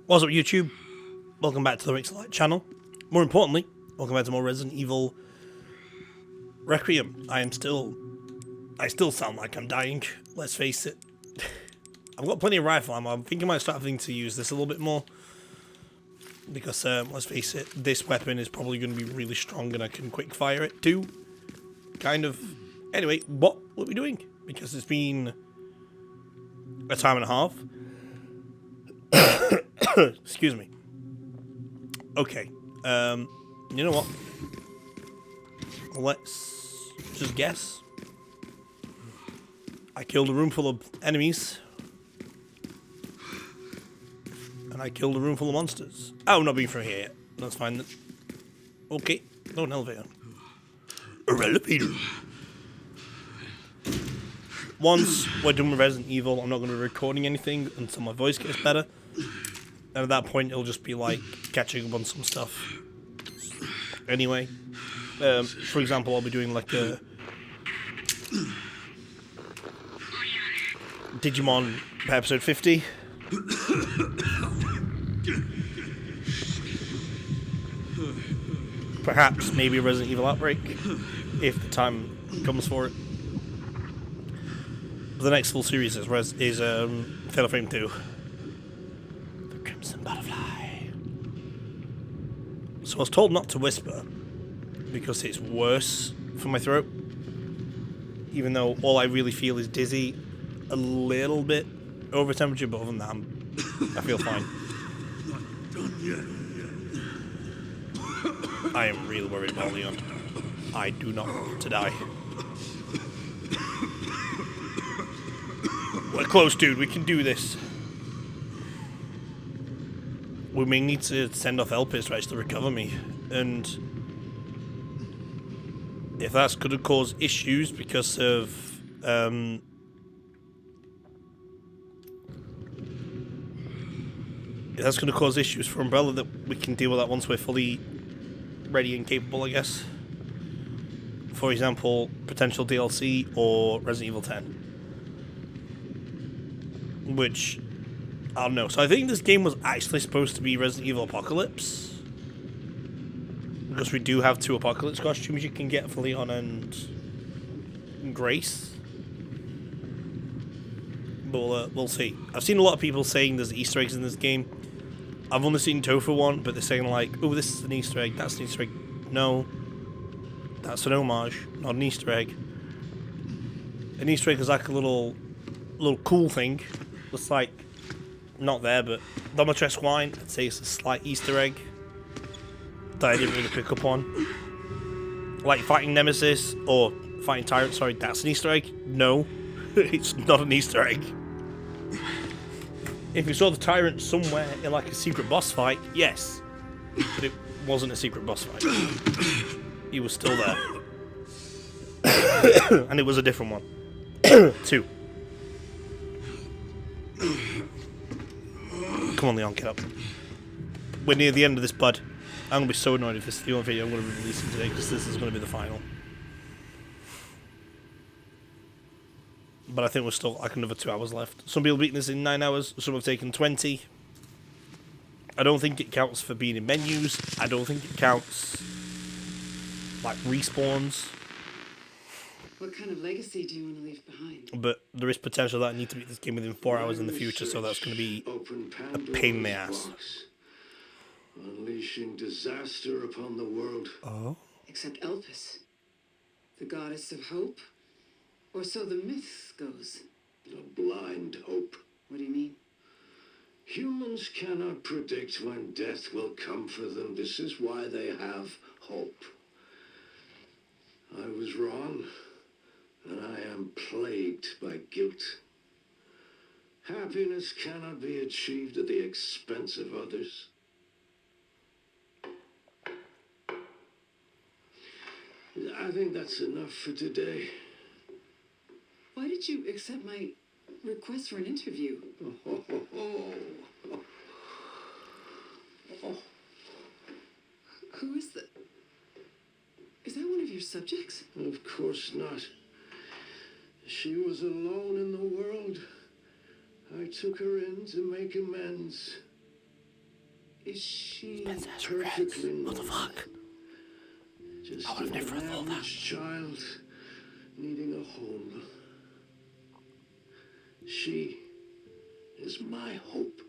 What's up, YouTube? Welcome back to the Rixxalight channel. More importantly, welcome back to more Resident Evil Requiem. I still sound like I'm dying, let's face it. I've got plenty of rifle ammo. I'm thinking I might start having to use this a little bit more. Because, let's face it, this weapon is probably going to be really strong and I can quick fire it too. Kind of. Anyway, what are we doing? Because it's been a time and a half. Excuse me. Okay. You know what? Let's just guess. I killed a room full of enemies. And I killed a room full of monsters. Oh, not being from here yet. That's fine then. Okay. No, an elevator. A elevator. Once we're done with Resident Evil, I'm not going to be recording anything until my voice gets better. And at that point, it'll just be like catching up on some stuff. Anyway, for example, I'll be doing like a Digimon episode 50. Perhaps maybe a Resident Evil Outbreak, if the time comes for it. The next full series is Fatal Frame 2. The Crimson Butterfly. So I was told not to whisper, because it's worse for my throat. Even though all I really feel is dizzy, a little bit over temperature, but other than that, I feel fine. Not done yet. I am really worried about Leon. I do not want him to die. We're close, dude. We can do this. We may need to send off Elpis to actually recover me. And if that's going to cause issues because of... if that's going to cause issues for Umbrella, that we can deal with that once we're fully ready and capable, I guess. For example, potential DLC or Resident Evil 10. Which, I don't know. So I think this game was actually supposed to be Resident Evil Apocalypse. Because we do have 2 Apocalypse costumes you can get for Leon and Grace. But we'll see. I've seen a lot of people saying there's Easter eggs in this game. I've only seen Tofu one, but they're saying like, oh, this is an Easter egg, that's an Easter egg. No. That's an homage, not an Easter egg. An Easter egg is like a little cool thing. It's like, not there, but Domitresque wine, I'd say it's a slight Easter egg that I didn't really pick up on. Like fighting Nemesis, or fighting Tyrant, sorry, that's an Easter egg. No, it's not an Easter egg. If you saw the Tyrant somewhere in like a secret boss fight, yes. But it wasn't a secret boss fight. He was still there. And it was a different one. 2. Come on, Leon, get up. We're near the end of this, bud. I'm going to be so annoyed if this is the only video I'm going to be releasing today, because this is going to be the final. But I think we're still like another 2 hours left. Some people beating this in 9 hours, some have taken 20. I don't think it counts for being in menus. I don't think it counts like respawns. What kind of legacy do you want to leave behind? But there is potential that I need to beat this game within 4 hours in the future, so that's going to be a pain in the ass. Unleashing disaster upon the world. Oh? Except Elpis, the goddess of hope? Or so the myth goes. A blind hope. What do you mean? Humans cannot predict when death will come for them. This is why they have hope. I was wrong, and I am plagued by guilt. Happiness cannot be achieved at the expense of others. I think that's enough for today. Why did you accept my request for an interview? Who is that? Is that one of your subjects? Of course not. She was alone in the world. I took her in to make amends. Is she Princess regrets. perfectly What the normal? fuck? Just I would've never an thought that. average child needing a home. She is my hope.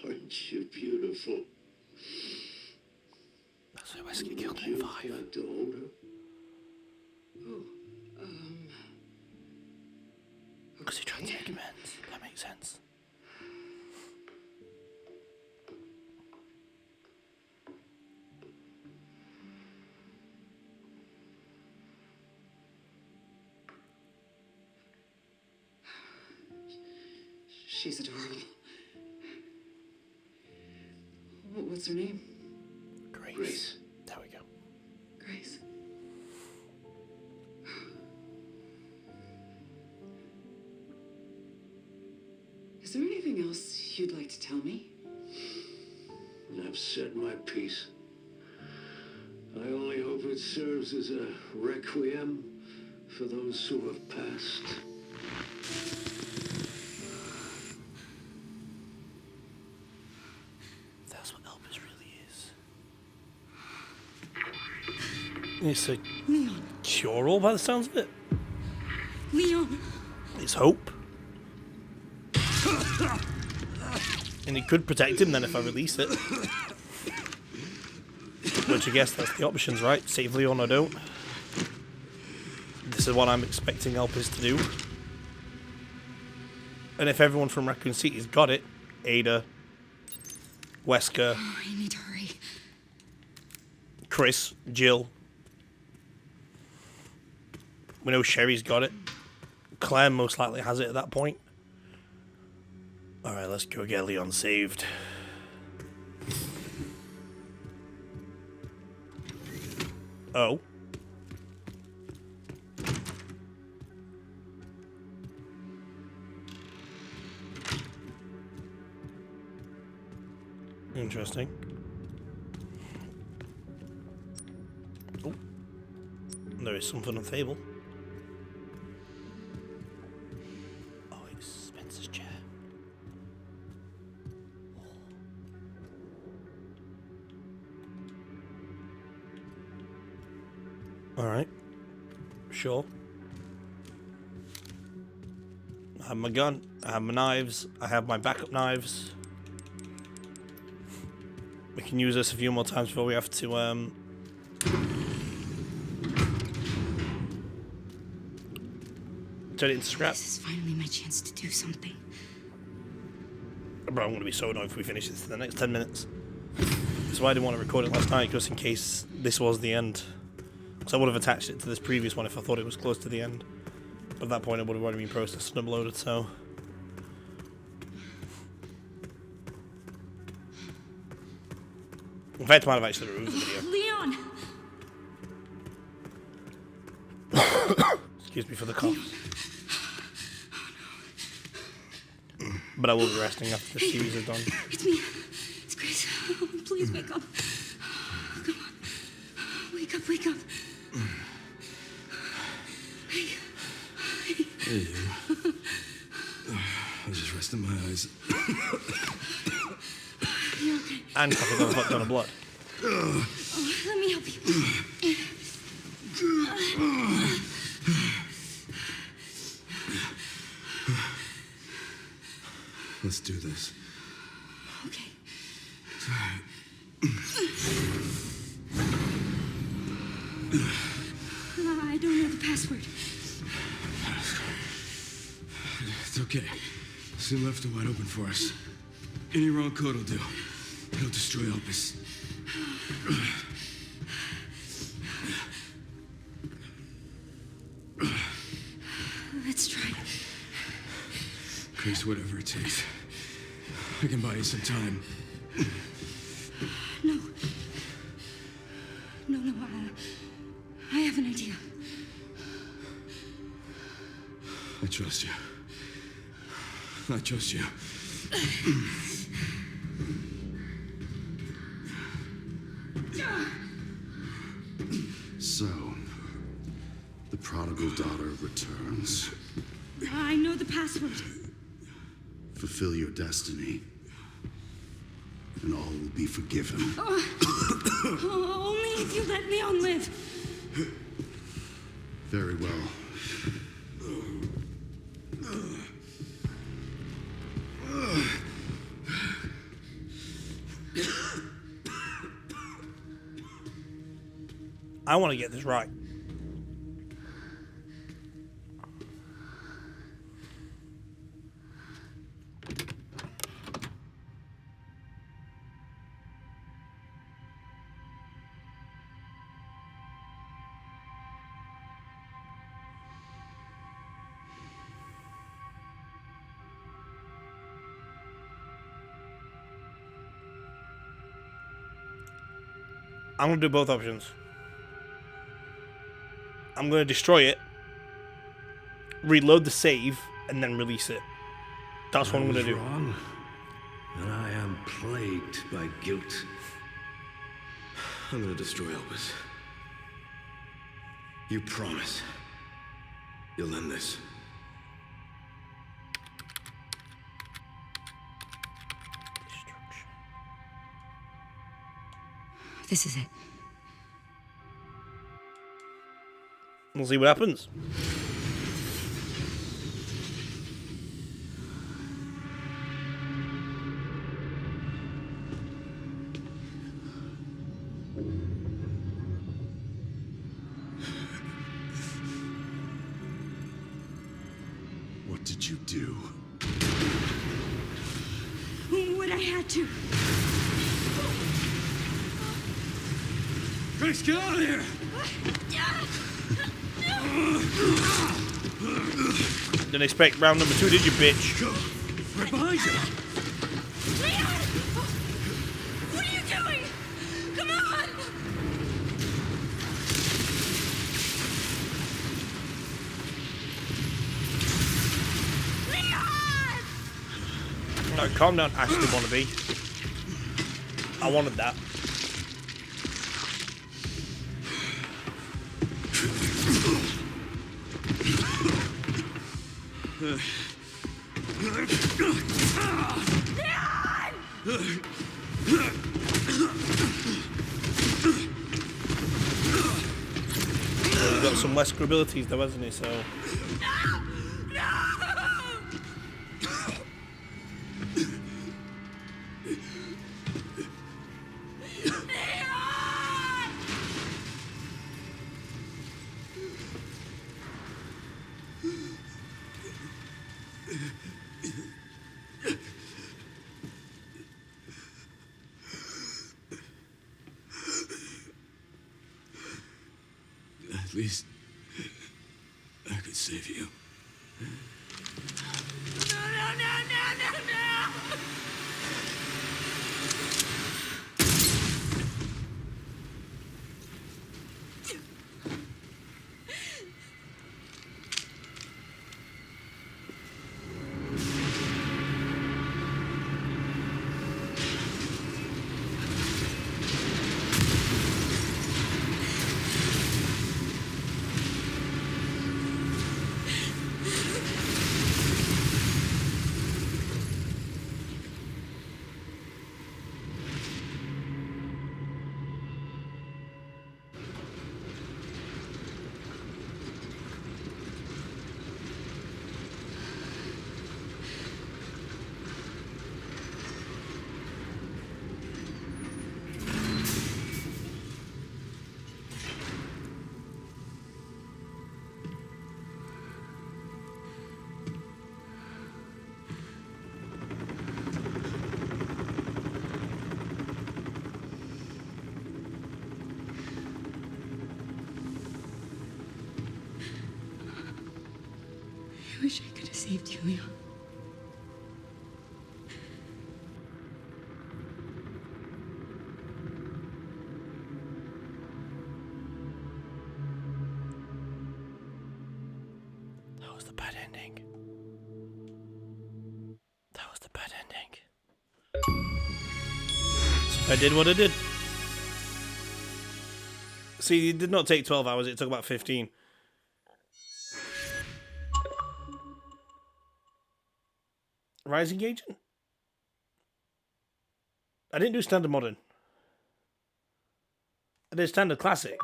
Aren't you beautiful? That's why Whiskey killed Would me in you 5. like to hold her? Oh, Because he tried to make amends. That makes sense. she's adorable. What's her name? Grace. Grace. There we go. Grace. Is there anything else you'd like to tell me? I've said my piece. I only hope it serves as a requiem for those who have passed. That's what Elpis really is. It's a Leon. cure-all by the sounds of it. Leon. It's hope. And it could protect him then if I release it. Which I guess that's the options, right? Save Leon or don't. This is what I'm expecting Elpis to do. And if everyone from Raccoon City's got it, Ada, Wesker, Oh, I need to hurry. Chris, Jill. We know Sherry's got it. Claire most likely has it at that point. Alright, let's go get Leon saved. Oh. Interesting. Oh. There is something on the table. Oh, it's Spencer's chair. Alright. Sure. I have my gun, I have my knives, I have my backup knives. We can use this a few more times before we have to turn it into scrap. This is finally my chance to do something. Bro, I'm gonna be so annoyed if we finish this in the next 10 minutes. That's why I didn't want to record it last night, just in case this was the end. Because I would have attached it to this previous one if I thought it was close to the end. But at that point it would have already been processed and uploaded, so... In fact, I might have actually removed the video. Leon! Excuse me for the cough. But I will be resting after the series is done. It's me. It's Grace. Oh, please wake up. Come on. Wake up, wake up. Hey, you. I was just resting my eyes. You're okay. And coughing got a fuck ton of blood. Oh, let me help you. Let's do this. Okay. I don't know the password. It's okay. Soon left are wide open for us. Any wrong code will do. It'll destroy Elpis. Let's try. Grace, whatever it takes. I can buy you some time. No. No, I have an idea. I trust you. I trust you. So, the prodigal daughter returns. I know the password. Fulfill your destiny, and all will be forgiven. Only if you let Leon live. Very well. I want to get this right. I'm going to do both options. I'm going to destroy it, reload the save, and then release it. That's what I'm going to do. Wrong, and I am plagued by guilt. I'm gonna destroy Elpis. You promise you'll end this. Destruction. This is it. We'll see what happens. What did you do? What I had to. Grace, get out of here! Didn't expect round number 2, did you, bitch? Right behind you! Leon! What are you doing? Come on! Leon! No, calm down, Ashley wannabe. I wanted that. He's got some less abilities though, hasn't he? So. At least I could save you. No! I wish I could have saved you, Leon. That was the bad ending. That was the bad ending. So I did what I did. See, it did not take 12 hours, it took about 15. Rising Agent? I didn't do Standard Modern. I did Standard Classic.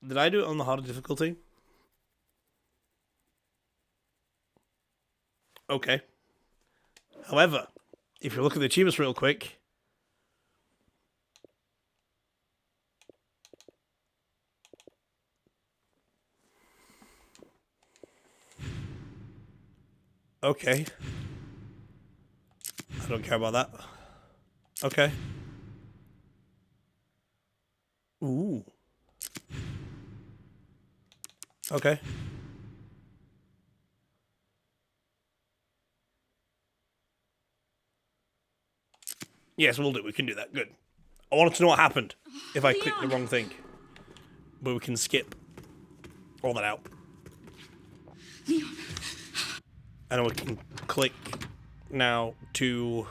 Did I do it on the harder difficulty? Okay. However, if you look at the achievements real quick... Okay. I don't care about that. Okay. Ooh. Okay. Yes, we'll do. We can do that. Good. I wanted to know what happened if I clicked the wrong thing. But we can skip all that out. Leon. And we can click now to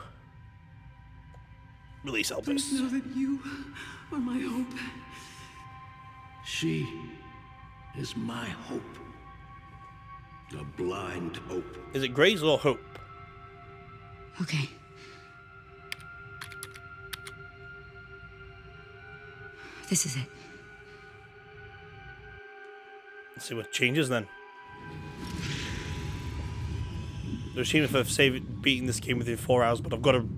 release Elpis. Know that you are my hope. She is my hope. A blind hope. Is it Grace or Hope? Okay. This is it. Let's see what changes then. They're achieving for beating this game within 4 hours, but I've got to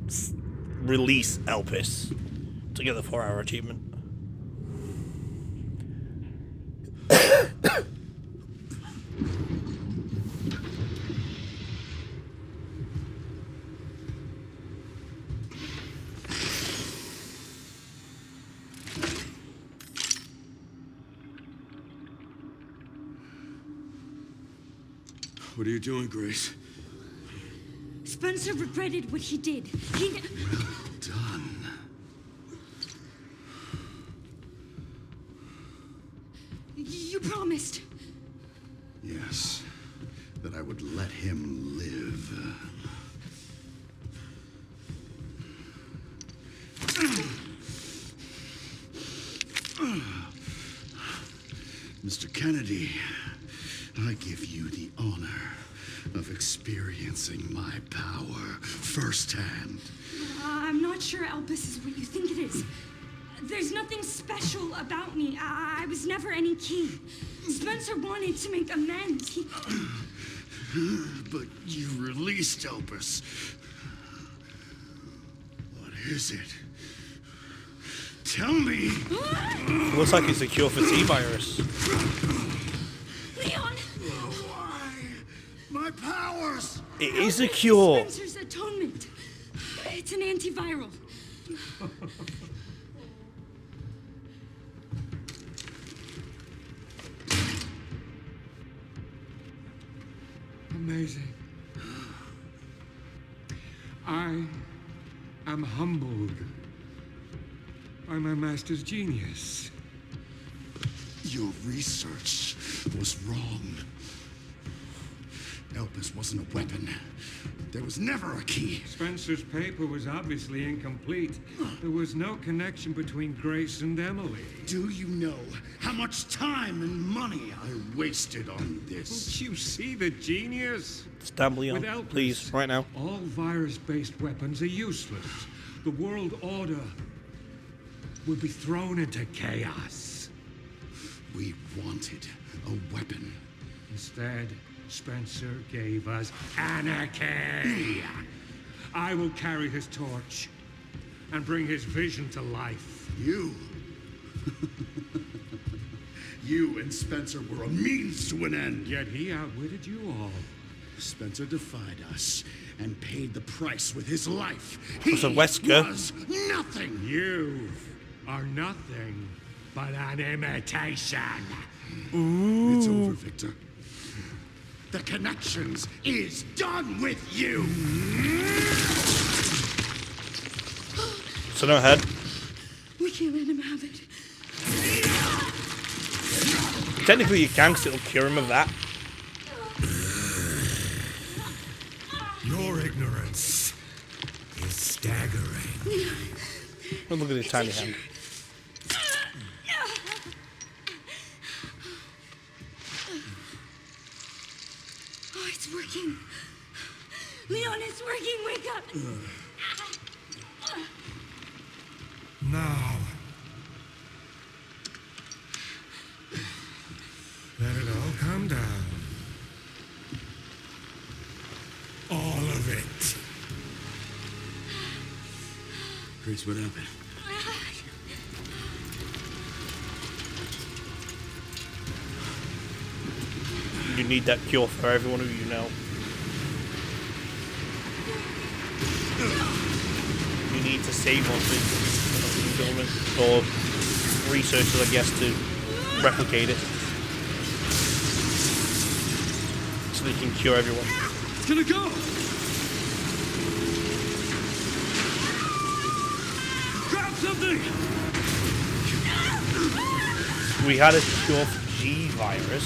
release Elpis to get the 4-hour achievement. What are you doing, Grace? Spencer regretted what he did. Well done. You promised. Yes, that I would let him live. Mr. Kennedy, I give you the honor of experiencing my power firsthand. I'm not sure Elpis is what you think it is. There's nothing special about me. I was never any king. Spencer wanted to make amends. But you released Elpis. What is it? Tell me! Looks like it's a cure for T-virus. Leon! Why? My powers! It is a cure. Spencer's atonement. It's an antiviral. Amazing. I am humbled by my master's genius. Your research was wrong. Elpis wasn't a weapon. There was never a key. Spencer's paper was obviously incomplete. There was no connection between Grace and Emily. Do you know how much time and money I wasted on this? Don't you see the genius? Stab Leon, With Elpis, please, right now. All virus-based weapons are useless. The world order will be thrown into chaos. We wanted a weapon. Instead, Spencer gave us anarchy. I will carry his torch and bring his vision to life. You? You and Spencer were a means to an end. Yet he outwitted you all. Spencer defied us and paid the price with his life. He Was a Wesker. was nothing. You are nothing but an imitation. It's over, Victor. The Connections is done with you. So no head. We can't let him have it. Technically you can, because it'll cure him of that. Your ignorance is staggering. Oh, look at his tiny hand. It's working. Leon, it's working. Wake up. Now. Let it all come down. All of it. Grace, what happened? You need that cure for every one of you now. You need to save one thing, or researchers, I guess, to replicate it, so they can cure everyone. It's gonna go! Grab something! We had a cure for G virus,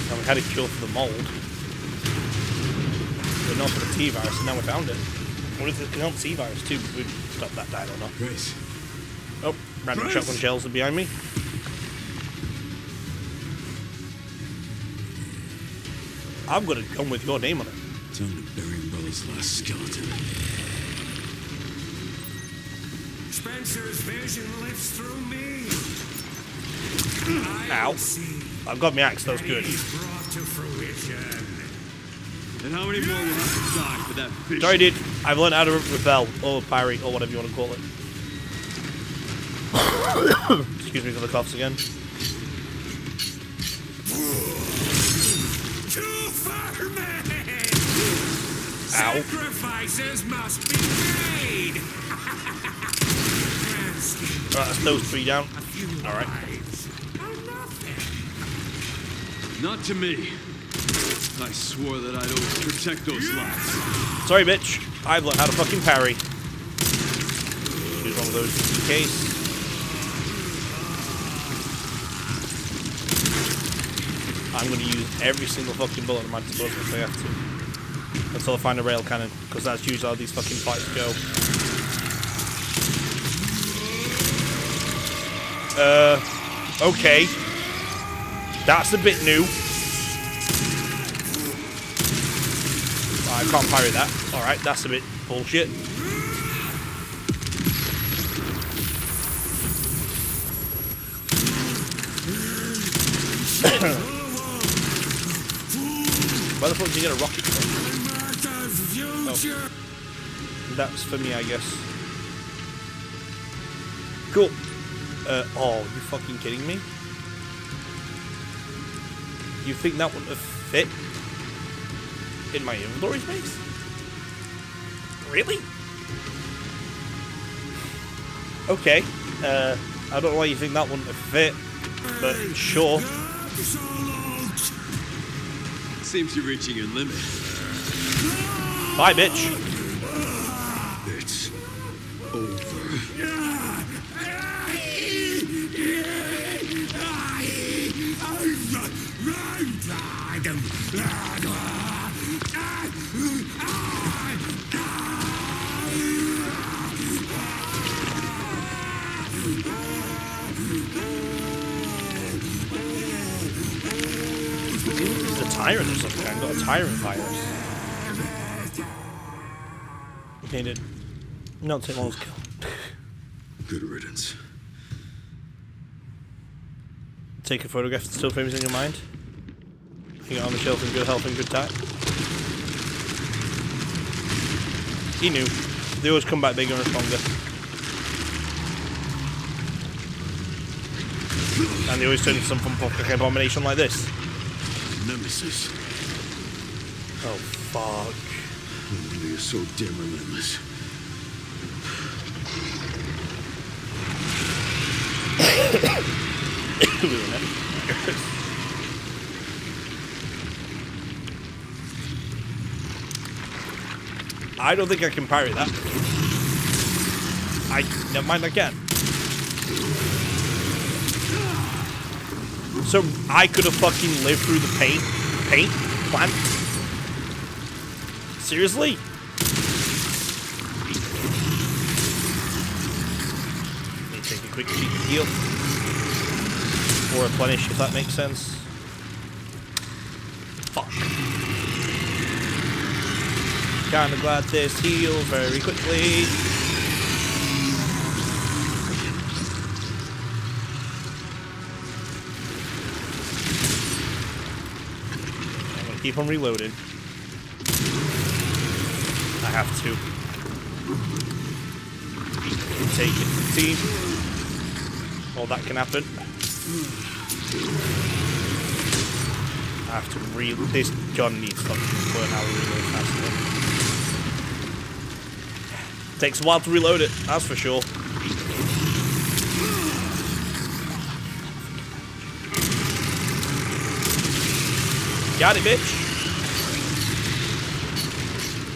and we had a cure for the mold, but not for the T virus, and now we found it. What if it can help C virus too? We'd stop that dying or not. Grace. Oh, random Grace. shotgun shells are behind me. I'm gonna come with your name on it. Time to bury Umbrella's last skeleton. Spencer's vision lives through me. Ow. I've got my axe, that was good. He's brought to fruition. And how many more will have to die for that fish? Sorry, dude. I've learned how to repel, or parry, or whatever you want to call it. Excuse me for the coughs again. Too far, man. Ow. Sacrifices must be made. Alright, that's those three down. Alright. Not to me. I swore that I'd always protect those lives. Sorry, bitch. I've learned how to fucking parry. Use one of those just in case. I'm going to use every single fucking bullet at my disposal if I have to. Until I find a rail cannon, because that's usually how these fucking fights go. Okay. That's a bit new. I can't parry that. Alright, that's a bit bullshit. Where the fuck did you get a rocket from? Oh. That's for me, I guess. Cool. Oh, you fucking kidding me? You think that wouldn't have fit in my inventory space? Really? Okay. I don't know why you think that wouldn't have fit, but sure. Seems you're reaching your limit. Bye, bitch. It's over. It's a tyrant or something. I got a tyrant virus. Needed not take long to kill. Good riddance. Take a photograph of the still frames in your mind. Hang it on the shelf in good health and good time. He knew. They always come back bigger and stronger. And they always turn into some fucking abomination like this. Nemesis. Oh, fuck. No wonder you're so damn relentless. I don't think I can parry that. Never mind, I can. So I could have fucking lived through the paint plant. Seriously? Let me take a quick cheap heal. Or replenish, if that makes sense. Fuck. Kinda glad this heals very quickly. I'm gonna keep on reloading. I have to. Take it to the team. All that can happen. I have to this gun needs to learn how to reload faster. Takes a while to reload it, that's for sure. Got it, bitch.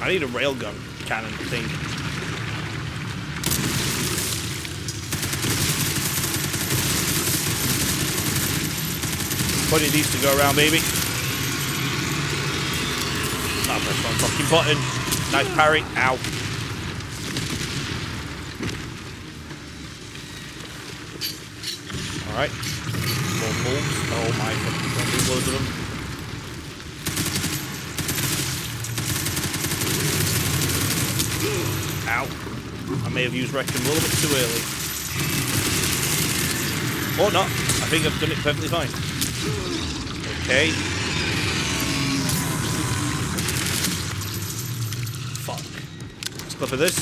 I need a railgun cannon thing. Plenty of these to go around, baby. Oh, press one fucking button. Nice parry. Ow. Alright. More bulbs. Oh my fucking god, there's loads of them. Ow. I may have used Requiem a little bit too early. Or not. I think I've done it perfectly fine. Okay. Fuck. Let's clip of this.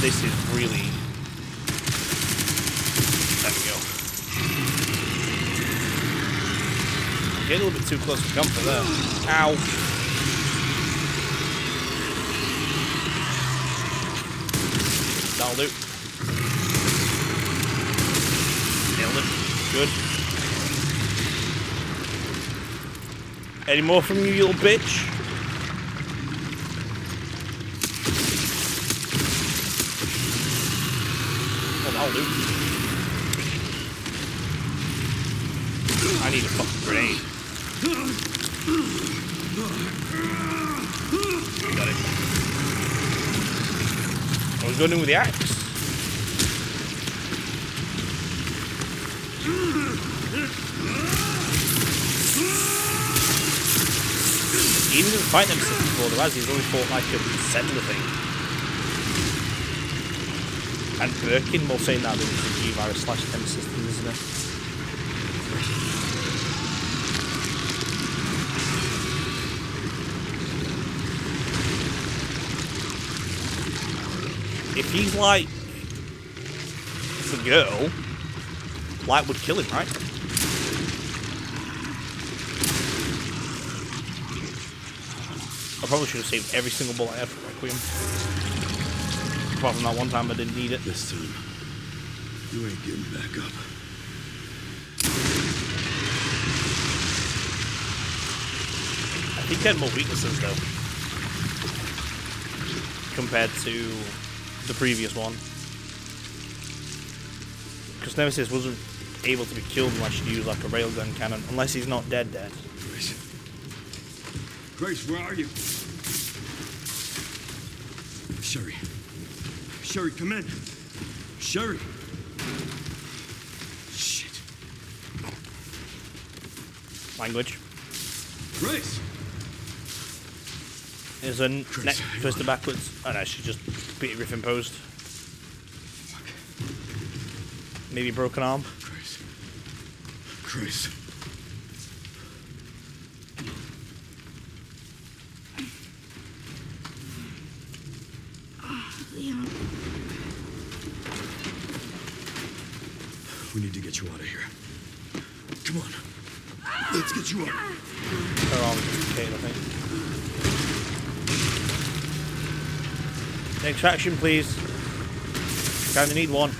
This is really... There we go. I'm getting a little bit too close to comfort there. Ow. That'll do. Nailed it. Good. Any more from you, you little bitch? Oh, that'll do. I need a fucking grenade. Got it. I was going in with the axe. He didn't fight them since before, though, has he? He's only fought like a similar thing. And Birkin, while saying that, there was a G-Virus/Tem system, isn't it? If he's like the girl, Light would kill him, right? I probably should have saved every single bullet I had for Requiem. Apart from that one time I didn't need it. This time, you ain't getting back up. I think he had more weaknesses though, compared to the previous one. Because Nemesis wasn't able to be killed unless you use like a railgun cannon, unless he's not dead. Grace. Grace, where are you? Sherry. Sherry, come in. Sherry. Shit. Language. Grace. Is a neck twisted backwards. Oh no, she just beat Griffin posed. Maybe broken arm. Grace. Grace. Leon. We need to get you out of here. Come on. Let's get you out. Her arm is dislocated, I think. Extraction, please. Kinda need one.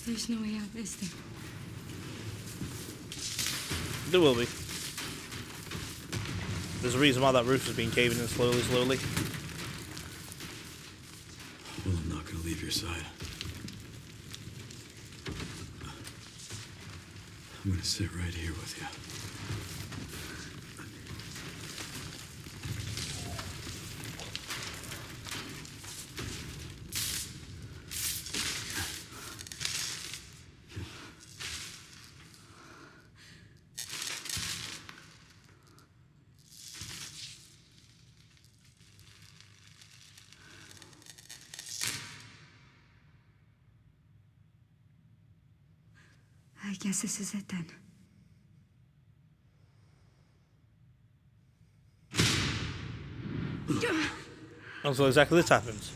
There's no way out, is there? There will be. There's a reason why that roof has been caving in slowly. Well, I'm not gonna leave your side. I'm gonna sit right here with you. I guess this is it then. Oh, so exactly this happens.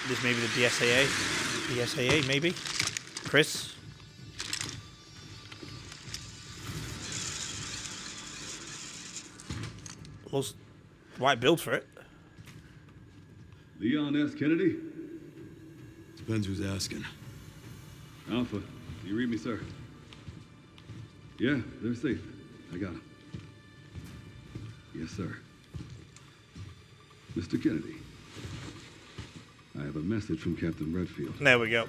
This may be the BSAA. BSAA, maybe? Chris? Looks right build for it. Leon S. Kennedy? Depends who's asking. Alpha, do you read me, sir? Yeah, they're safe. I got them. Yes, sir. Mr. Kennedy, I have a message from Captain Redfield. There we go.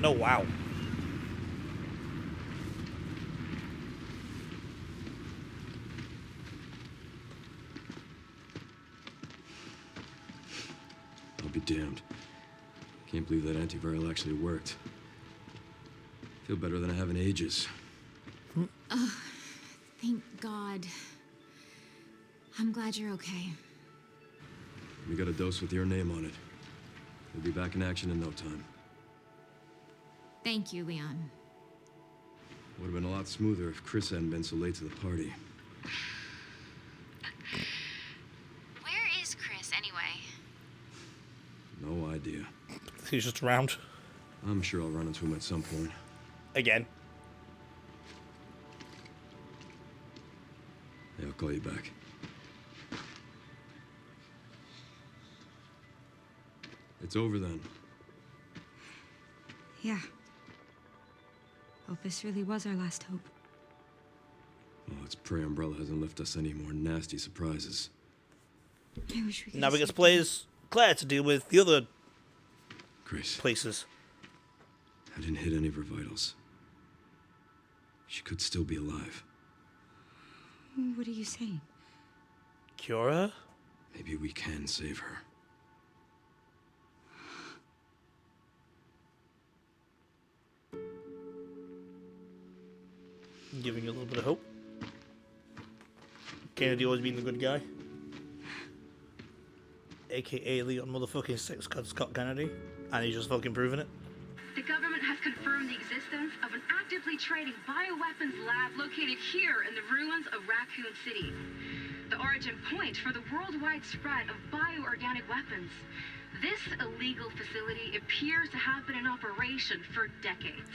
No, wow. I'll be damned. Can't believe that antiviral actually worked. Feel better than I have in ages. Thank God. I'm glad you're okay. We got a dose with your name on it. We'll be back in action in no time. Thank you, Leon. Would have been a lot smoother if Chris hadn't been so late to the party. Where is Chris, anyway? No idea. He's just around. I'm sure I'll run into him at some point. Again. Yeah, I'll call you back. It's over then. Yeah. Elpis really was our last hope. Oh, let's pray Umbrella hasn't left us any more nasty surprises. I wish we could. Now we get to play as Claire to deal with the other Grace, places. I didn't hit any of her vitals. She could still be alive. What are you saying? Cure her? Maybe we can save her. Giving you a little bit of hope. Kennedy always being the good guy. AKA Leon motherfucking Six Scott Kennedy. And he's just fucking proving it. The government has confirmed the existence of an actively trading bioweapons lab located here in the ruins of Raccoon City. The origin point for the worldwide spread of bioorganic weapons. This illegal facility appears to have been in operation for decades.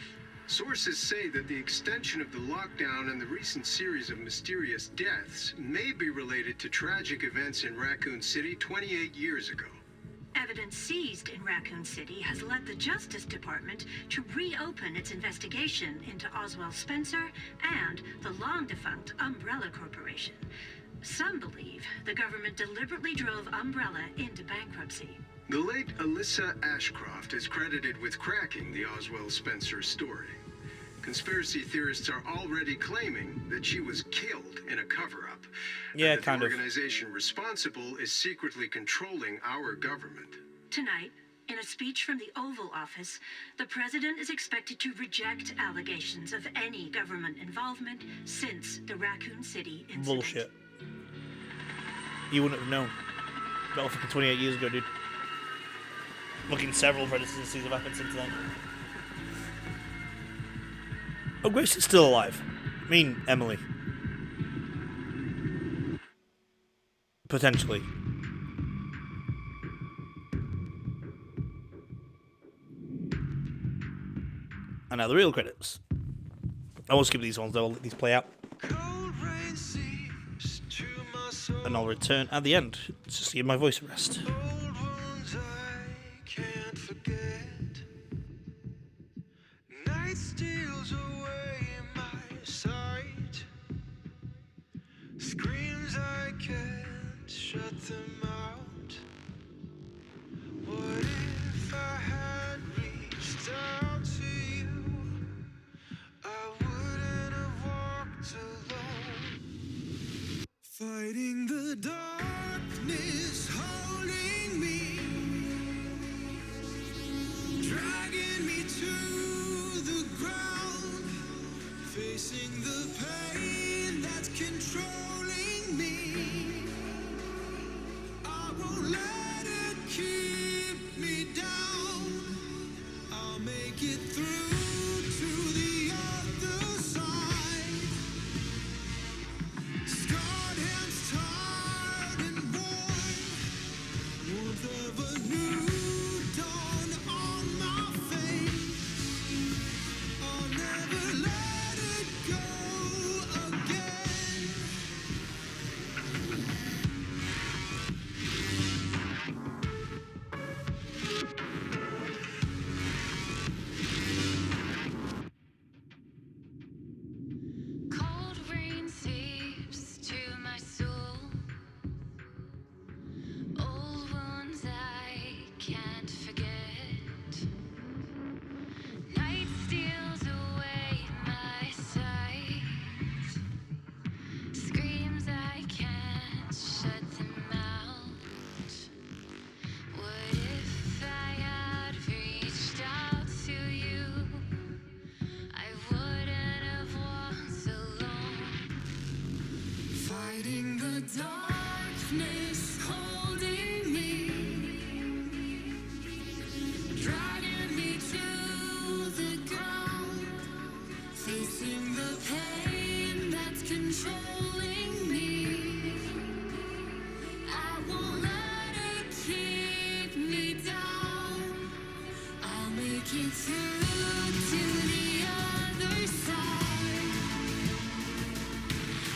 Sources say that the extension of the lockdown and the recent series of mysterious deaths may be related to tragic events in Raccoon City 28 years ago. Evidence seized in Raccoon City has led the Justice Department to reopen its investigation into Oswald Spencer and the long-defunct Umbrella Corporation. Some believe the government deliberately drove Umbrella into bankruptcy. The late Alyssa Ashcroft is credited with cracking the Oswald Spencer story. Conspiracy theorists are already claiming that she was killed in a cover-up. Yeah, and that kind the of. organization responsible is secretly controlling our government. Tonight, in a speech from the Oval Office, the president is expected to reject allegations of any government involvement since the Raccoon City incident. Bullshit. You wouldn't have known. That was fucking 28 years ago, dude. Looking several presidencies have happened since then. Oh, Grace is still alive. I mean, Emily. Potentially. And now the real credits. I won't skip these ones though, I'll let these play out. And I'll return at the end to see my voice rest. Darkness holding me, dragging me to the ground, facing the pain that's controlling me. I won't let it keep me down. I'll make it through to the other side.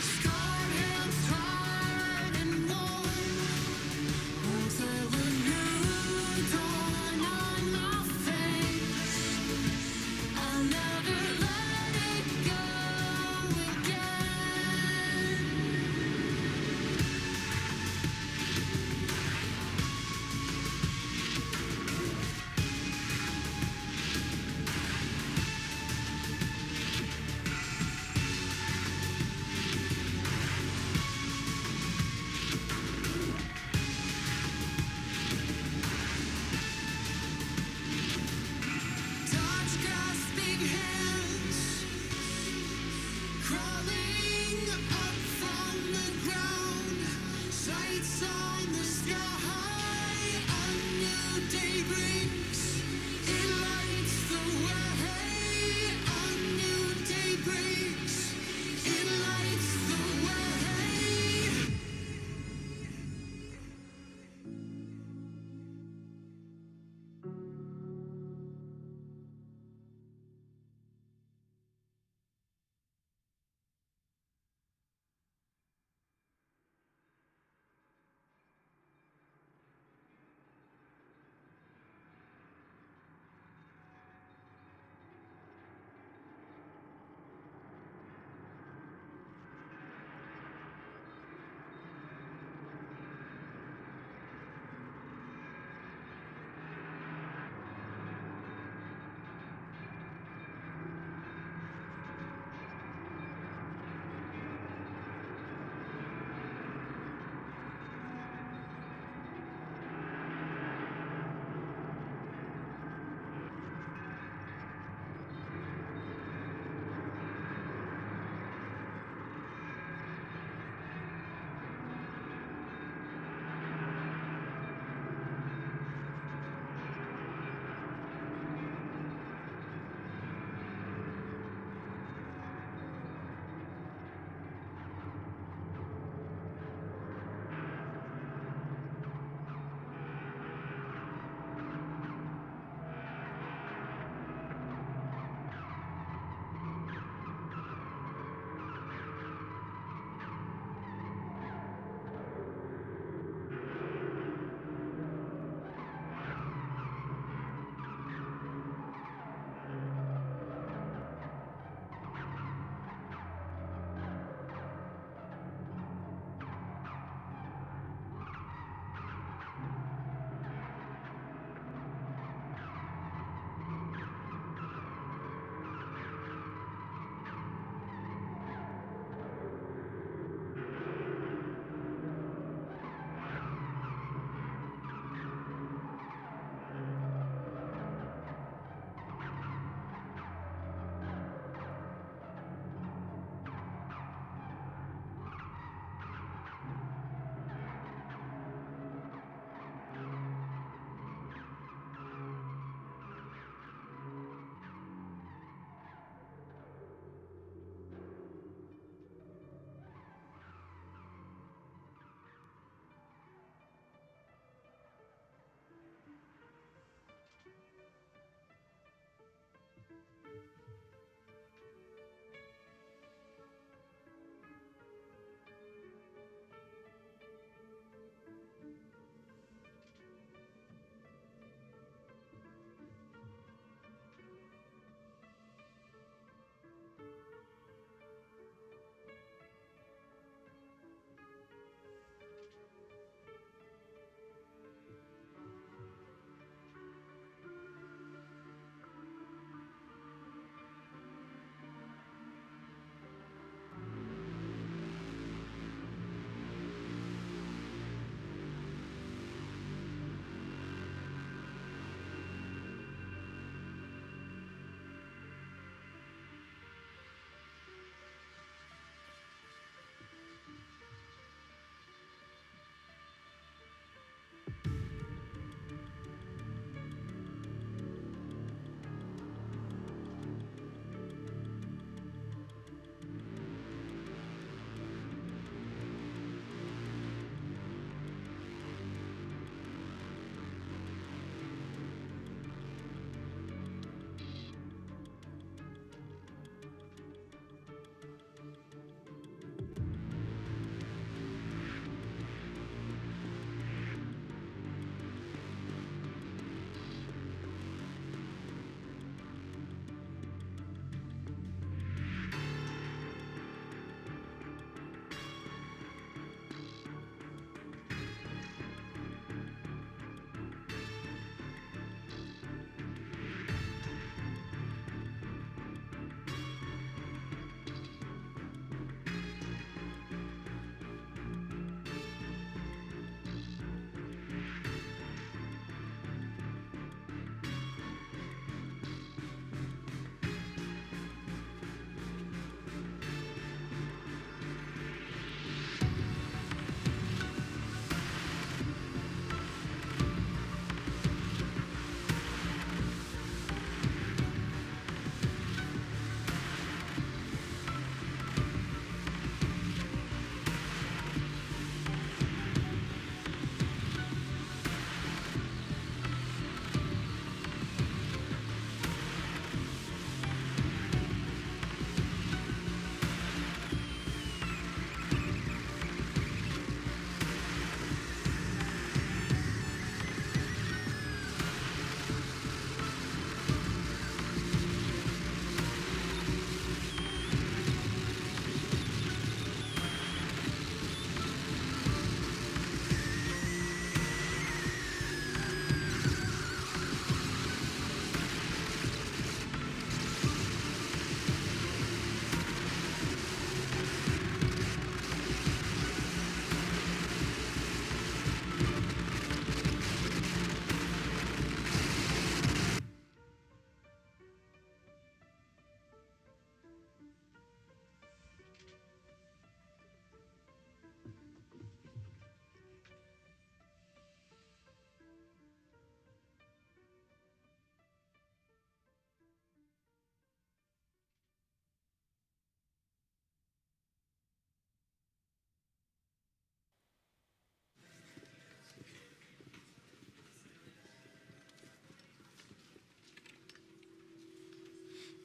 Scarred hands, tired and worn, warmth of a new dawn on my face. I'll never let it go again.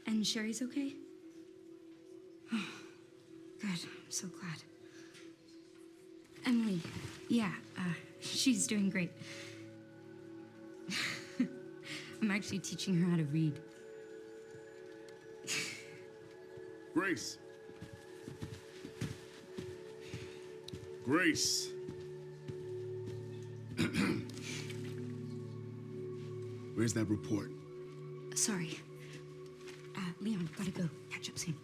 And Sherry's okay? Oh, good. I'm so glad. Emily, yeah, she's doing great. I'm actually teaching her how to read. Grace. Grace. Where's that report? Sorry. Leon, gotta go. Catch up soon.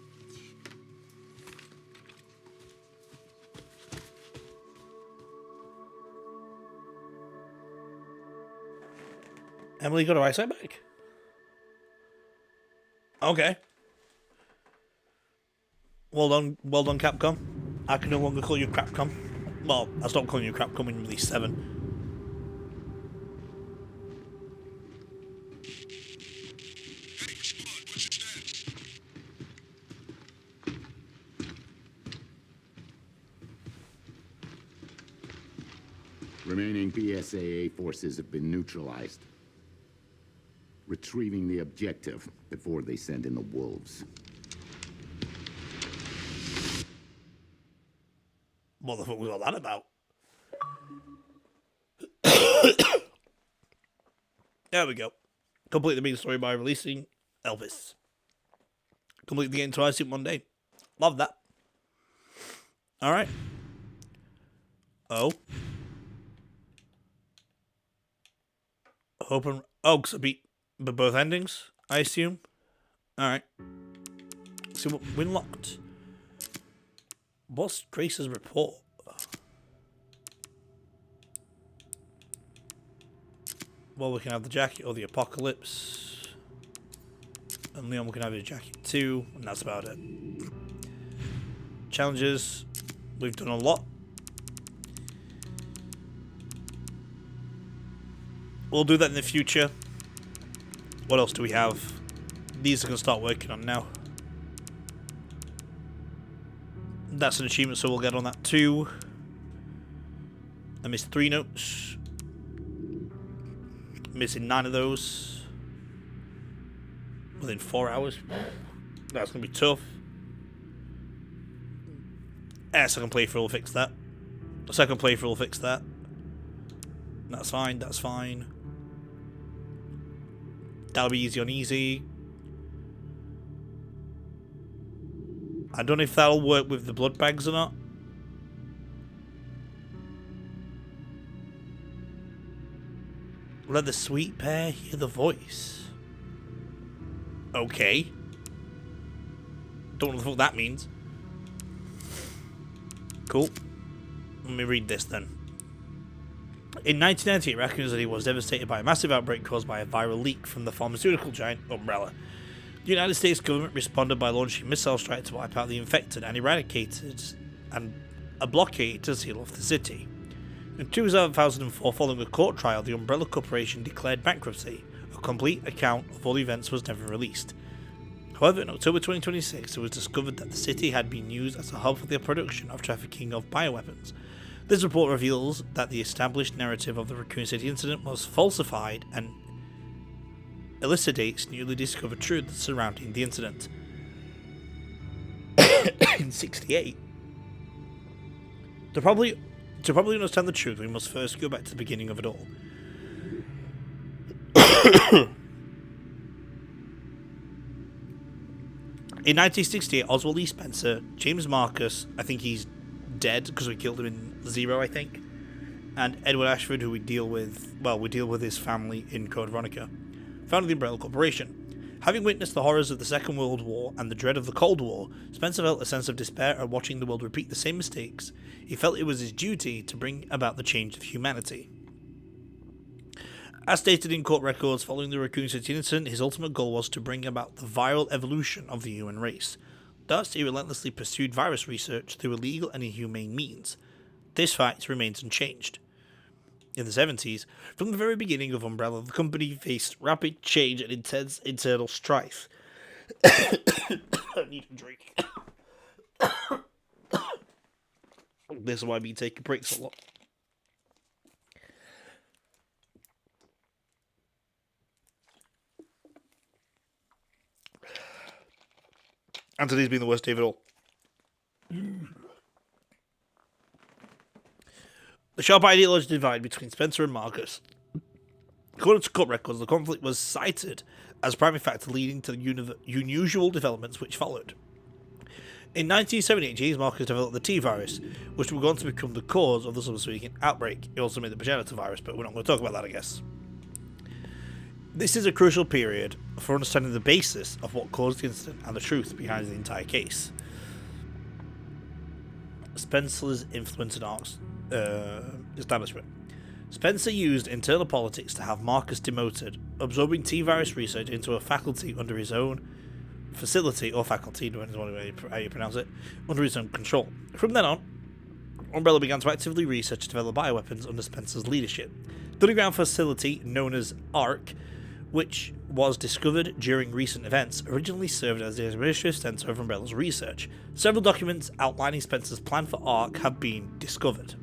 Emily got her eyesight back? Okay. Well done, Capcom. I can no longer call you Capcom. Well, I stopped calling you Capcom when you released 7. Remaining BSAA forces have been neutralized. Retrieving the objective before they send in the wolves. What the fuck was all that about? There we go. Complete the main story by releasing Elpis. Complete the game twice in one day. Love that. Alright. Oh. Open. Oh, because I beat both endings, I assume. Alright. See what we unlocked. What's Grace's report? Well, we can have the jacket or the apocalypse. And Leon, we can have his jacket too. And that's about it. Challenges. We've done a lot. We'll do that in the future. What else do we have? These I can start working on now. That's an achievement, so we'll get on that too. I missed 3 notes. Missing 9 of those. Within 4 hours. That's going to be tough. Second playthrough will fix that. Second playthrough will fix that. That's fine, that's fine. That'll be easy on easy. I don't know if that'll work with the blood bags or not. Let the sweet pair hear the voice. Okay. Don't know what the fuck that means. Cool. Let me read this then. In 1998, Raccoon City was devastated by a massive outbreak caused by a viral leak from the pharmaceutical giant Umbrella. The United States government responded by launching a missile strike to wipe out the infected and eradicated and a blockade to seal off the city. In 2004, following a court trial, the Umbrella Corporation declared bankruptcy. A complete account of all events was never released. However, in October 2026, it was discovered that the city had been used as a hub for the production of trafficking of bioweapons. This report reveals that the established narrative of the Raccoon City incident was falsified and elucidates newly discovered truths surrounding the incident. In 68, to probably understand the truth, we must first go back to the beginning of it all. In 1968, Oswald E. Spencer, James Marcus, I think he's dead because we killed him in Zero, I think, and Edward Ashford, who we deal with his family in Code Veronica, founded the Umbrella Corporation. Having witnessed the horrors of the Second World War and the dread of the Cold War, Spencer felt a sense of despair at watching the world repeat the same mistakes. He felt it was his duty to bring about the change of humanity. As stated in court records following the Raccoon City incident, his ultimate goal was to bring about the viral evolution of the human race. Thus, he relentlessly pursued virus research through illegal and inhumane means. This fact remains unchanged. In the 70s, from the very beginning of Umbrella, the company faced rapid change and intense internal strife. I need a drink. This is why I've been taking breaks a lot. Anthony's been the worst David all. The sharp ideology divide between Spencer and Marcus. According to court records, the conflict was cited as a primary factor leading to the unusual developments which followed. In 1978, James Marcus developed the T-virus, which would go on to become the cause of the subsequent outbreak. He also made the progenitor virus, but we're not going to talk about that, I guess. This is a crucial period for understanding the basis of what caused the incident and the truth behind the entire case. Spencer's influence in Ark's establishment. Spencer used internal politics to have Marcus demoted, absorbing T-virus research into a faculty under his own facility, or faculty, depending on how you pronounce it, under his own control. From then on, Umbrella began to actively research and develop bioweapons under Spencer's leadership. The underground facility, known as ARC, which was discovered during recent events, originally served as the administrative center of Umbrella's research. Several documents outlining Spencer's plan for ARC have been discovered.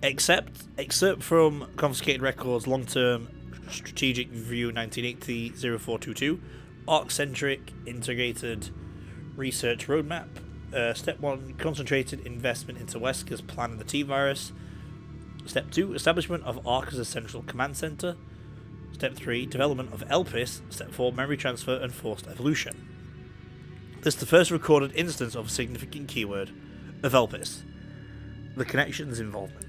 Excerpt from confiscated records, long-term strategic review 1980-0422, ARC-centric integrated research roadmap. Step 1, concentrated investment into Wesker's plan of the T-virus. Step 2, establishment of ARC as a central command center. Step 3, development of Elpis. Step 4, memory transfer and forced evolution. This is the first recorded instance of a significant keyword of Elpis, the connection's involvement.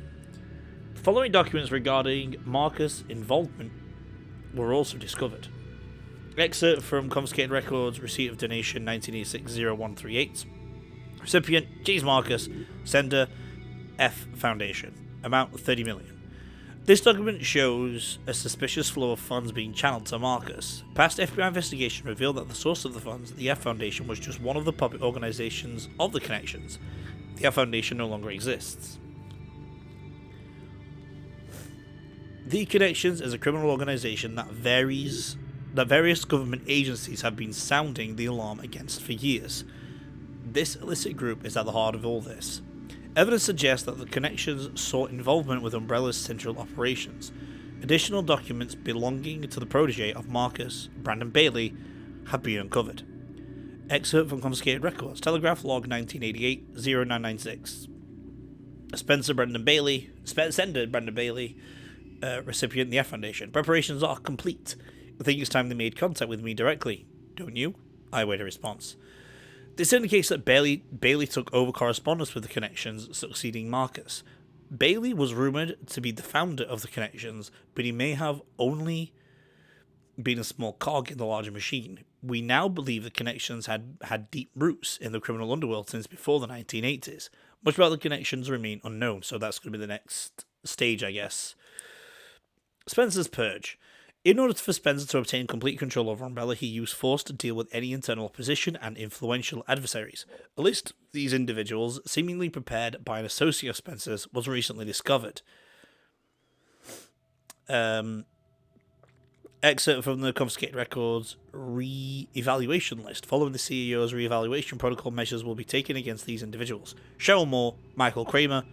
The following documents regarding Marcus' involvement were also discovered. Excerpt from confiscated records, receipt of donation 1986-0138. Recipient, James Marcus. Sender, F Foundation. Amount 30 million. This document shows a suspicious flow of funds being channeled to Marcus. Past FBI investigation revealed that the source of the funds, the F Foundation, was just one of the puppet organizations of the connections. The F Foundation no longer exists. The Connections is a criminal organization that various government agencies have been sounding the alarm against for years. This illicit group is at the heart of all this. Evidence suggests that the Connections sought involvement with Umbrella's central operations. Additional documents belonging to the protege of Marcus, Brandon Bailey, have been uncovered. Excerpt from confiscated records, Telegraph Log 1988-0996. Sender Brandon Bailey, recipient the F Foundation. Preparations are complete. I think it's time they made contact with me directly. Don't you? I await a response. This indicates that Bailey took over correspondence with the Connections, succeeding Marcus. Bailey was rumoured to be the founder of the Connections, but he may have only been a small cog in the larger machine. We now believe the Connections had deep roots in the criminal underworld since before the 1980s. Much about the Connections remain unknown, so that's going to be the next stage, I guess. Spencer's Purge. In order for Spencer to obtain complete control over Umbrella, he used force to deal with any internal opposition and influential adversaries. A list of these individuals, seemingly prepared by an associate of Spencer's, was recently discovered. Excerpt from the confiscated records re-evaluation list. Following the CEO's re-evaluation, protocol measures will be taken against these individuals. Cheryl Moore, Michael Kramer,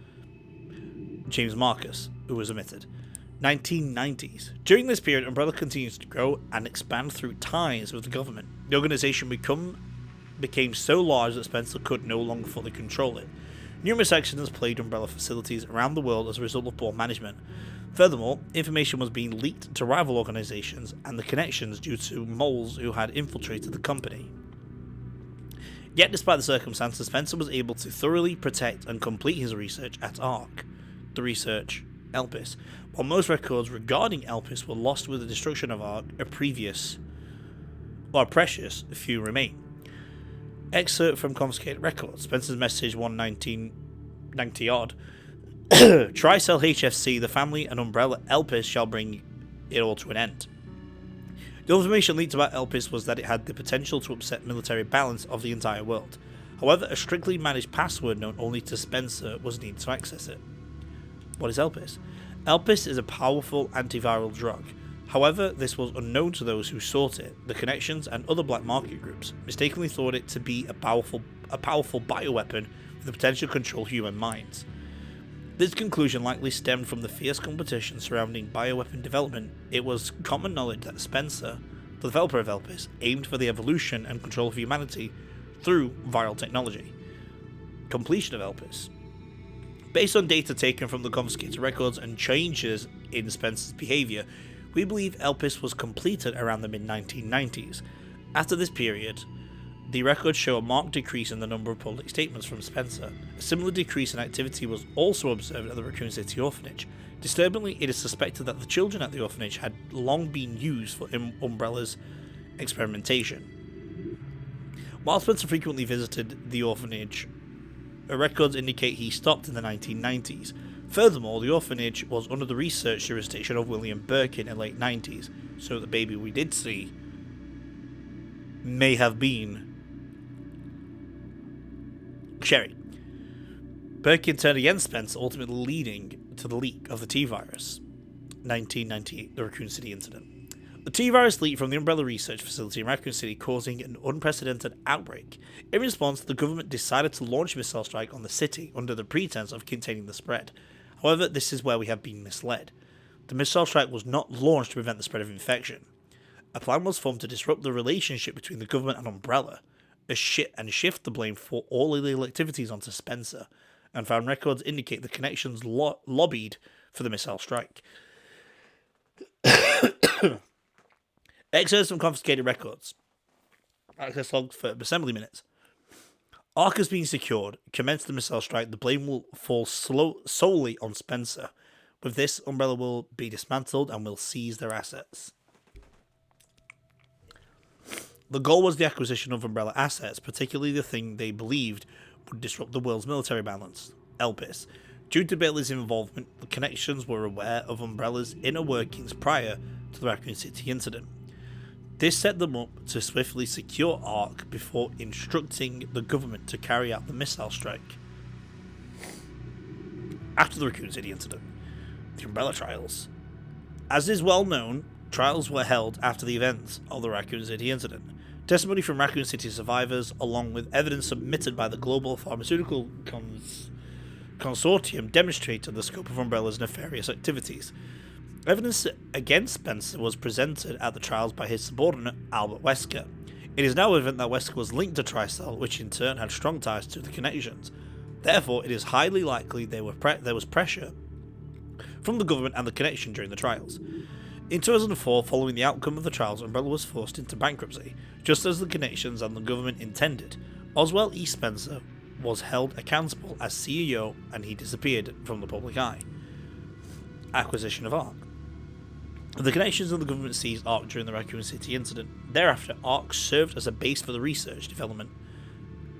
James Marcus, who was omitted. 1990s. During this period, Umbrella continues to grow and expand through ties with the government. The organization became so large that Spencer could no longer fully control it. Numerous accidents plagued Umbrella facilities around the world as a result of poor management. Furthermore, information was being leaked to rival organizations and the Connections due to moles who had infiltrated the company. Yet, despite the circumstances, Spencer was able to thoroughly protect and complete his research at ARC, the research Elpis. While most records regarding Elpis were lost with the destruction of ARC, a precious few remain. Excerpt from confiscated records. Spencer's message 11990-odd. Tricell HFC, the family and Umbrella Elpis shall bring it all to an end. The information leaked about Elpis was that it had the potential to upset military balance of the entire world. However, a strictly managed password known only to Spencer was needed to access it. What is Elpis? Elpis is a powerful antiviral drug. However, this was unknown to those who sought it. The Connections and other black market groups mistakenly thought it to be a powerful bioweapon with the potential to control human minds. This conclusion likely stemmed from the fierce competition surrounding bioweapon development. It was common knowledge that Spencer the developer of Elpis aimed for the evolution and control of humanity through viral technology. Completion of Elpis. Based on data taken from the confiscated records and changes in Spencer's behaviour, we believe Elpis was completed around the mid-1990s. After this period, the records show a marked decrease in the number of public statements from Spencer. A similar decrease in activity was also observed at the Raccoon City orphanage. Disturbingly, it is suspected that the children at the orphanage had long been used for Umbrella's experimentation. While Spencer frequently visited the orphanage, records indicate he stopped in the 1990s. Furthermore, the orphanage was under the research jurisdiction of William Birkin in the late 90s, so the baby we did see may have been Sherry. Birkin turned against Spencer, ultimately leading to the leak of the T-Virus. 1998, the Raccoon City incident. The T-Virus leaked from the Umbrella Research Facility in Raccoon City, causing an unprecedented outbreak. In response, the government decided to launch a missile strike on the city under the pretense of containing the spread. However, this is where we have been misled. The missile strike was not launched to prevent the spread of infection. A plan was formed to disrupt the relationship between the government and Umbrella, and shift the blame for all illegal activities onto Spencer, and found records indicate the connections lobbied for the missile strike. Excerpts from confiscated records. Access logs for assembly minutes. Ark has been secured. Commence the missile strike. The blame will fall solely on Spencer. With this, Umbrella will be dismantled and will seize their assets. The goal was the acquisition of Umbrella assets, particularly the thing they believed would disrupt the world's military balance, Elpis. Due to Bailey's involvement, the connections were aware of Umbrella's inner workings prior to the Raccoon City incident. This set them up to swiftly secure Ark before instructing the government to carry out the missile strike. After the Raccoon City incident, the Umbrella trials. As is well known, trials were held after the events of the Raccoon City incident. Testimony from Raccoon City survivors, along with evidence submitted by the Global Pharmaceutical Consortium, demonstrated the scope of Umbrella's nefarious activities. Evidence against Spencer was presented at the trials by his subordinate, Albert Wesker. It is now evident that Wesker was linked to Tricell, which in turn had strong ties to the connections. Therefore, it is highly likely there was pressure from the government and the connection during the trials. In 2004, following the outcome of the trials, Umbrella was forced into bankruptcy, just as the connections and the government intended. Oswald E. Spencer was held accountable as CEO and he disappeared from the public eye. Acquisition of Ark. The connections of the government seized Ark during the Raccoon City incident. Thereafter, Ark served as a base for the research, development,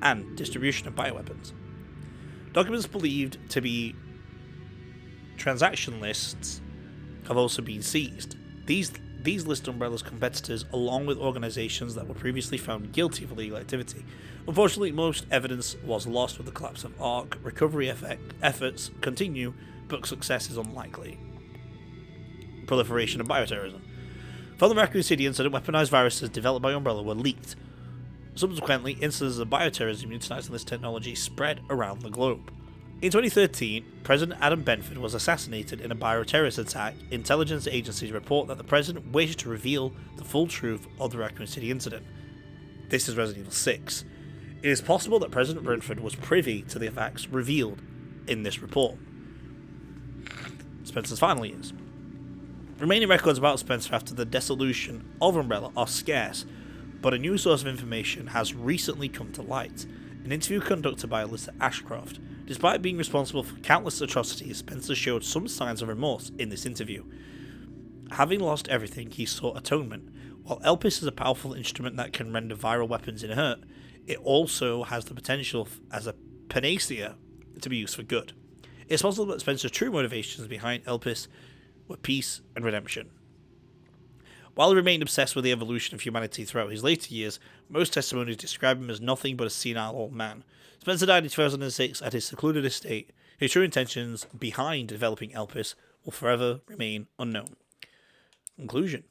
and distribution of bioweapons. Documents believed to be transaction lists have also been seized. These list Umbrella's competitors along with organisations that were previously found guilty of illegal activity. Unfortunately, most evidence was lost with the collapse of Ark. Recovery efforts continue, but success is unlikely. Proliferation of bioterrorism. From the Raccoon City incident, weaponized viruses developed by Umbrella were leaked. Subsequently, instances of bioterrorism utilizing this technology spread around the globe. In 2013, President Adam Benford was assassinated in a bioterrorist attack. Intelligence agencies report that the president wished to reveal the full truth of the Raccoon City incident. This is Resident Evil 6. It is possible that President Benford was privy to the facts revealed in this report. Spencer's final years. Remaining records about Spencer after the dissolution of Umbrella are scarce, but a new source of information has recently come to light. An interview conducted by Alyssa Ashcroft. Despite being responsible for countless atrocities, Spencer showed some signs of remorse in this interview. Having lost everything, he sought atonement. While Elpis is a powerful instrument that can render viral weapons inert, it also has the potential as a panacea to be used for good. It's possible that Spencer's true motivations behind Elpis were peace and redemption. While he remained obsessed with the evolution of humanity throughout his later years, most testimonies describe him as nothing but a senile old man. Spencer died in 2006 at his secluded estate. His true intentions behind developing Elpis will forever remain unknown. Conclusion.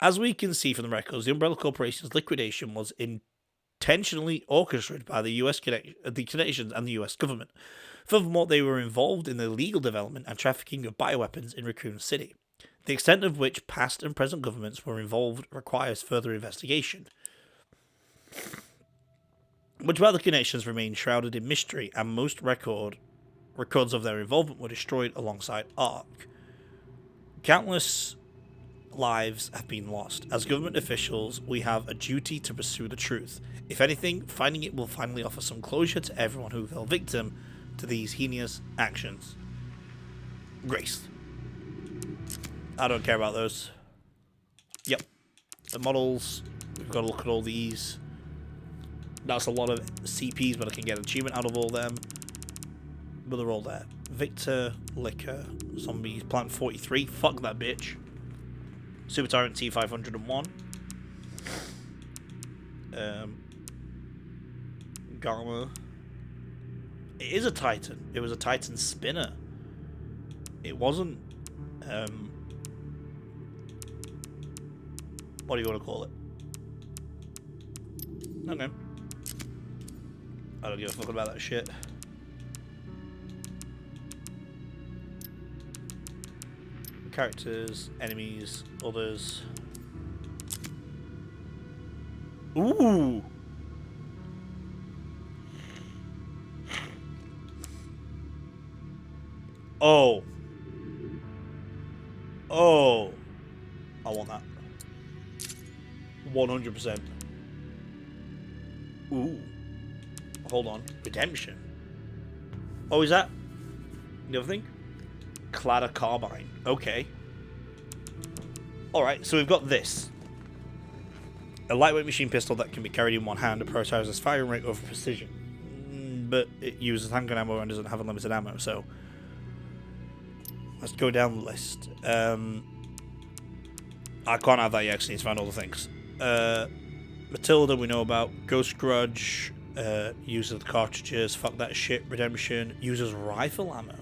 As we can see from the records, the Umbrella Corporation's liquidation was intentionally orchestrated by the connections and the US government. Furthermore, they were involved in the illegal development and trafficking of bioweapons in Raccoon City. The extent of which past and present governments were involved requires further investigation. Much of the connections remain shrouded in mystery, and most records of their involvement were destroyed alongside ARC. Countless lives have been lost. As government officials, we have a duty to pursue the truth. If anything, finding it will finally offer some closure to everyone who fell victim to these heinous actions. Grace. I don't care about those. Yep. The models. We've got to look at all these. That's a lot of CPs, but I can get an achievement out of all them. But they're all there. Victor, Liquor, Zombies, Plant 43. Fuck that bitch. Super Tyrant T501. Garma. It is a Titan. It was a Titan spinner. It wasn't. What do you want to call it? Okay. I don't give a fuck about that shit. Characters, enemies, others. Ooh! Oh. Oh. I want that. 100%. Ooh. Hold on. Redemption. Oh, is that the other thing? Cladder Carbine. Okay. Alright, so we've got this. A lightweight machine pistol that can be carried in one hand and prioritizes firing rate over precision. But it uses handgun ammo and doesn't have unlimited ammo, so... Let's go down the list. I can't have that yet because I need to find all the things. Matilda we know about. Ghost Grudge. Uses the cartridges. Fuck that shit. Redemption. Uses rifle ammo.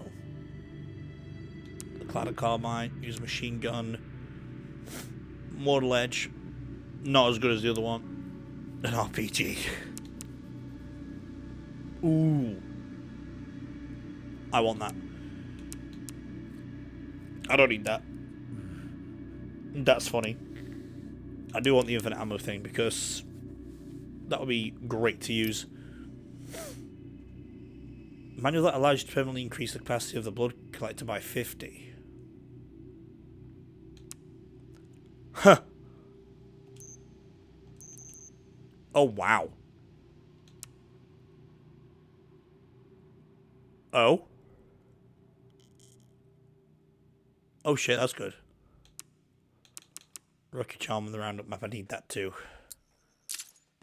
The Cladder Carbine. Uses machine gun. Mortal Edge. Not as good as the other one. An RPG. Ooh. I want that. I don't need that. That's funny. I do want the infinite ammo thing because that would be great to use. Manual that allows you to permanently increase the capacity of the blood collector by 50. Huh. Oh, wow. Oh? Oh shit, that's good. Rocky Charm on the roundup map, I need that too.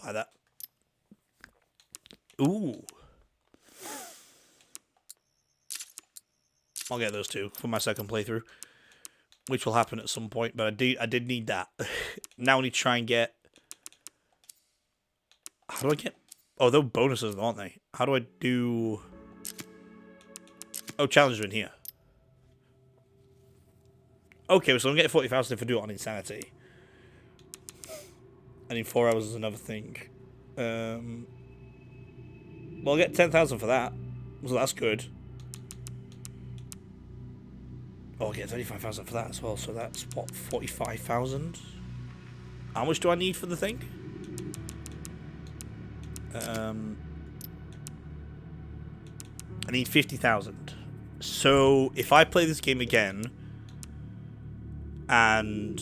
Buy that. Ooh. I'll get those two for my second playthrough. Which will happen at some point, but I did need that. Now I need to try and get... How do I get... Oh, they're bonuses, aren't they? How do I do... Oh, challenges are in here. Okay, so I'm getting 40,000 if I do it on Insanity. And in 4 hours is another thing. Well, I'll get 10,000 for that. So that's good. Oh, I'll get 35,000 for that as well. So that's, what, 45,000? How much do I need for the thing? I need 50,000. So, if I play this game again... And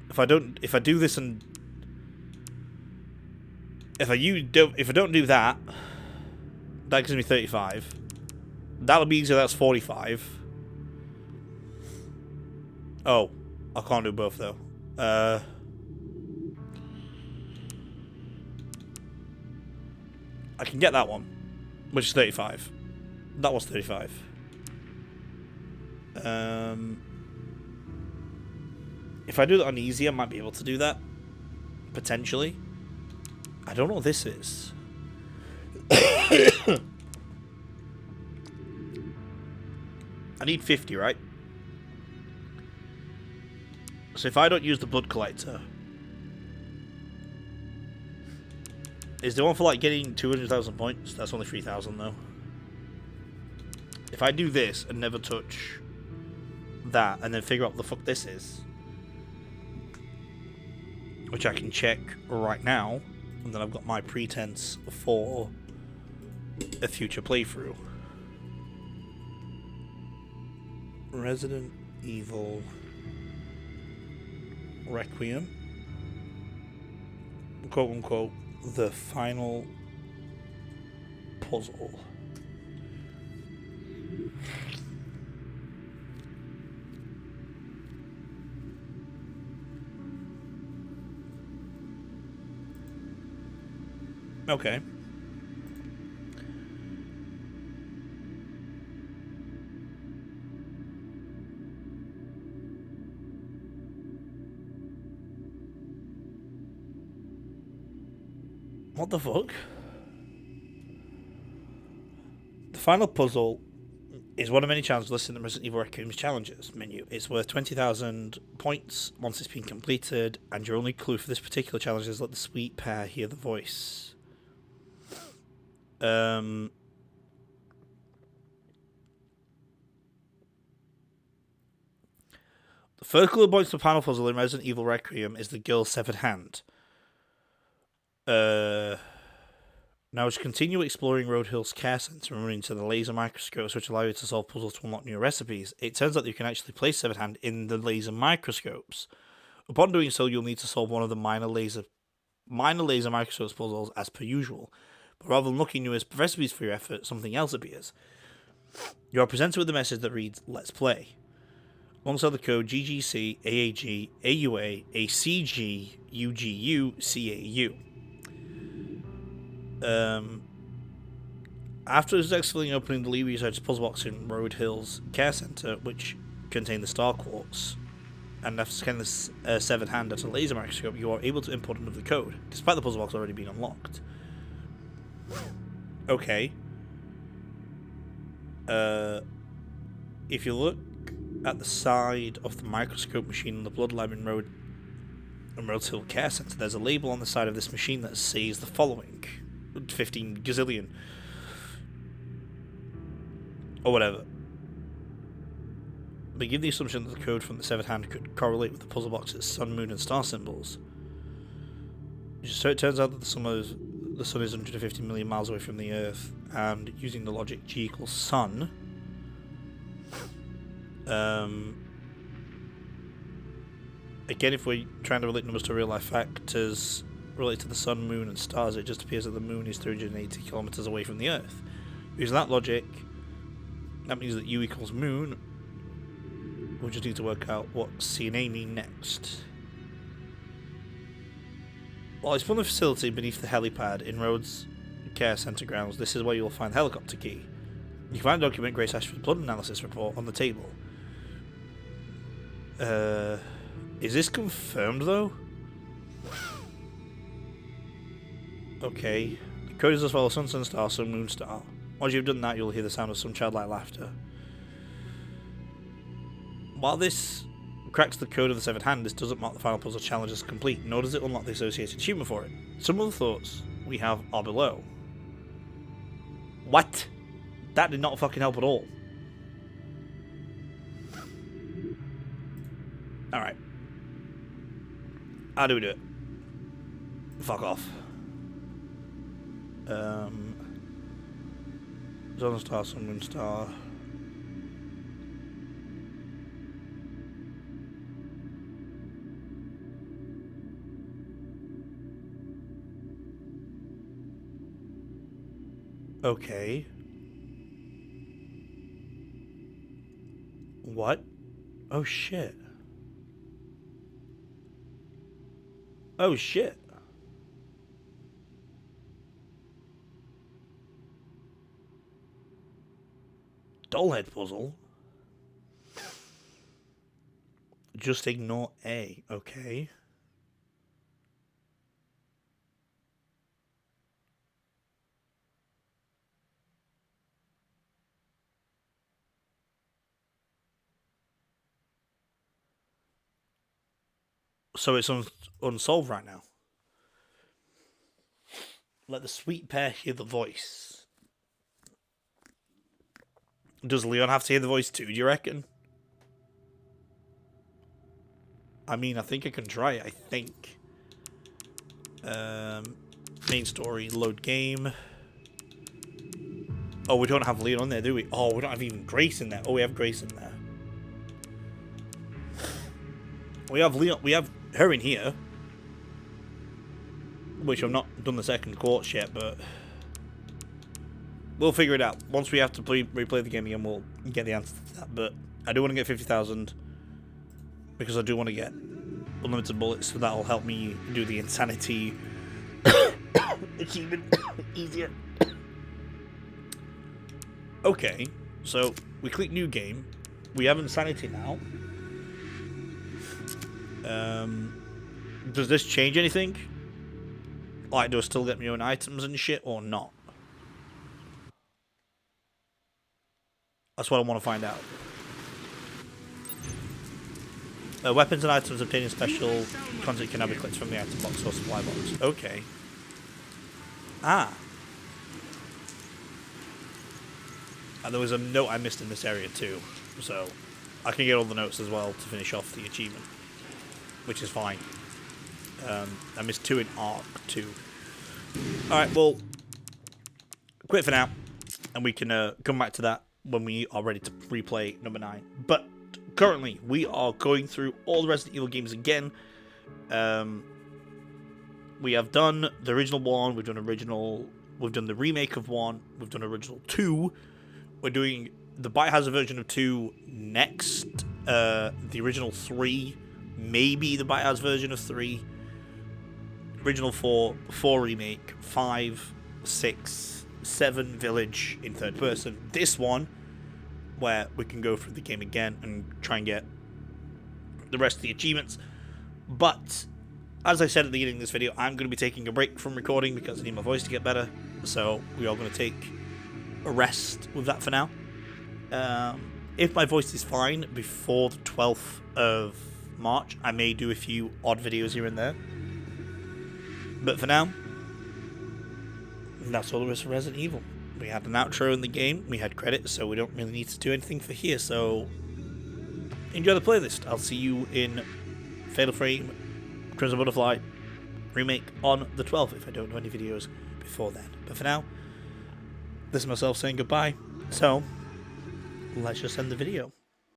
if I do this and if I don't do that, that gives me 35. That'll be easier. That's 45. Oh, I can't do both though. I can get that one, which is 35. That was 35. If I do that on easy, I might be able to do that. Potentially. I don't know what this is. I need 50, right? So if I don't use the blood collector... Is there one for like getting 200,000 points? That's only 3,000 though. If I do this and never touch that, and then figure out what the fuck this is, which I can check right now, and then I've got my pretense for a future playthrough. Resident Evil Requiem, quote unquote, the final puzzle. Okay. What the fuck? The final puzzle is one of many challenges listed in the Resident Evil Requiem's challenges menu. It's worth 20,000 points once it's been completed, and your only clue for this particular challenge is let the sweet pair hear the voice. The first clue points to the final puzzle in Resident Evil Requiem is the girl's severed hand. Now, as you continue exploring Road Hill's care center and running to the laser microscopes, which allow you to solve puzzles to unlock new recipes, it turns out that you can actually place Severed Hand in the laser microscopes. Upon doing so, you'll need to solve one of the minor laser microscopes puzzles as per usual. But rather than looking new recipes for your effort, something else appears. You are presented with a message that reads, "Let's play." Alongside the code GGC AAG AUA ACG UGU CAU. After successfully opening the Lee Research puzzle box in Road Hill's care center, which contained the Star Quartz, and after scanning the severed hand at a laser microscope, you are able to input another code, despite the puzzle box already being unlocked. Okay. If you look at the side of the microscope machine in the blood lab in Road Hill Care Center, there's a label on the side of this machine that says the following: 15 gazillion. Or whatever. They give the assumption that the code from the severed hand could correlate with the puzzle box's sun, moon, and star symbols. So it turns out that the sun is 150 million miles away from the Earth, and using the logic G equals sun, again, if we're trying to relate numbers to real life factors related to the sun, moon, and stars, it just appears that the moon is 380 kilometers away from the Earth. Using that logic, that means that U equals moon. We'll just need to work out what C and A mean next. Well, it's from the facility beneath the helipad in Rhodes Care Center grounds. This is where you'll find the helicopter key. You can find document Grace Ashford's blood analysis report on the table. Is this confirmed though? Okay. The code is as follows: sun, sun, star, sun, moon, star. Once you've done that, you'll hear the sound of some childlike laughter. While this cracks the code of the severed hand, this doesn't mark the final puzzle challenge as complete, nor does it unlock the associated achievement for it. Some of the thoughts we have are below. What? That did not fucking help at all. Alright. How do we do it? Fuck off. Sun, star, sun, moon, star. Okay. What? Oh shit. Oh shit. Dollhead puzzle? Just ignore A. Okay. So it's unsolved right now. Let the sweet pair hear the voice. Does Leon have to hear the voice too, do you reckon? I mean, I think I can try it, I think. Main story, load game. Oh, we don't have Leon on there, do we? Oh, we don't have even Grace in there. Oh, we have Grace in there. We have Leon, we have her in here. Which I've not done the second quartz yet, but we'll figure it out. Once we have to replay the game again, we'll get the answer to that. But I do want to get 50,000 because I do want to get unlimited bullets, so that'll help me do the insanity achievement easier. Okay, so we click new game. We have insanity now. Does this change anything? Like, do I still get my own items and shit, or not? That's what I want to find out. Weapons and items obtaining special content can now be clicked from the item box or supply box. Okay. Ah. And there was a note I missed in this area too, so I can get all the notes as well to finish off the achievement, which is fine. I missed 2 in Arc 2. Alright, well, quit for now, and we can come back to that when we are ready to replay number 9. But currently, we are going through all the Resident Evil games again. We have done the original 1, we've done the remake of 1, we've done original 2. We're doing the Biohazard version of 2 next, the original 3, maybe the Biohazard version of 3, original 4 remake, 5, 6, 7 Village in third person. This one, where we can go through the game again and try and get the rest of the achievements. But, as I said at the beginning of this video, I'm going to be taking a break from recording because I need my voice to get better. So, we are going to take a rest with that for now. If my voice is fine before the 12th of March, I may do a few odd videos here and there. But for now, that's all there is for Resident Evil. We had an outro in the game, we had credits, so we don't really need to do anything for here, so enjoy the playlist. I'll see you in Fatal Frame, Crimson Butterfly remake on the 12th if I don't do any videos before then. But for now, this is myself saying goodbye, so let's just end the video.